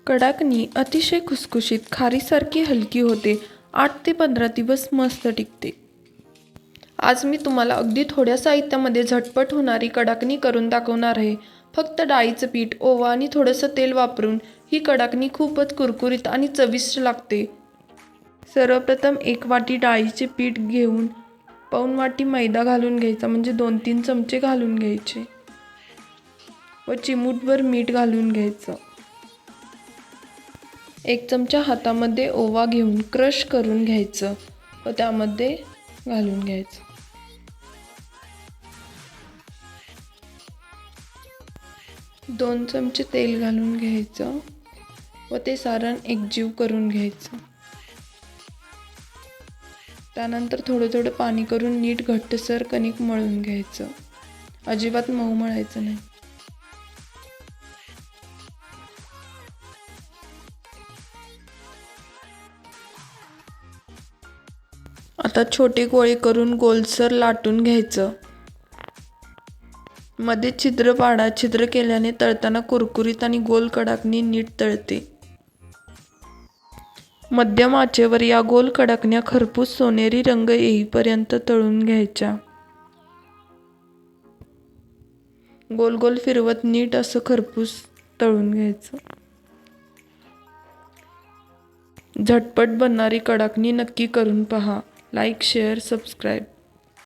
कडाकणी अतिशय खुसखुशीत खारीसारखी हलकी होते. 8 ते 15 दिवस मस्त टिकते. आज मी तुम्हाला अगदी थोड्या साहित्यामध्ये झटपट होणारी कडाकणी करून दाखवणार आहे. फक्त डाळीचं पीठ, ओवा आणि थोडंसं तेल वापरून ही कडाकणी खूपच कुरकुरीत आणि चविष्ट लागते. सर्वप्रथम 1 वाटी डाळीचे पीठ घेऊन पाऊण वाटी मैदा घालून घ्यायचा, म्हणजे 2-3 चमचे घालून घ्यायचे व चिमूटभर मीठ घालून घ्यायचं. 1 चमचा हातामध्ये ओवा घेऊन क्रश करून घ्यायचं व त्यामध्ये घालून घ्यायचं. 2 चमचे तेल घालून घ्यायचं व ते सारण एकजीव करून घ्यायचं. त्यानंतर थोडं थोडं पाणी करून नीट घट्टसर कणिक मळून घ्यायचं. अजिबात मऊ मळायचं नाही. आता छोटे गोळे करून गोलसर लाटून घ्यायचं. मध्ये छिद्र पाडा. छिद्र केल्याने तळताना कुरकुरीत आणि गोल कडाकणी नीट तळते. मध्यम आचेवर या गोल कडाकण्या खरपूस सोनेरी रंग येईपर्यंत तळून घ्यायच्या. गोल गोल फिरवत नीट असं खरपूस तळून घ्यायचं. झटपट बनणारी कडाकणी नक्की करून पहा. Like, share, subscribe.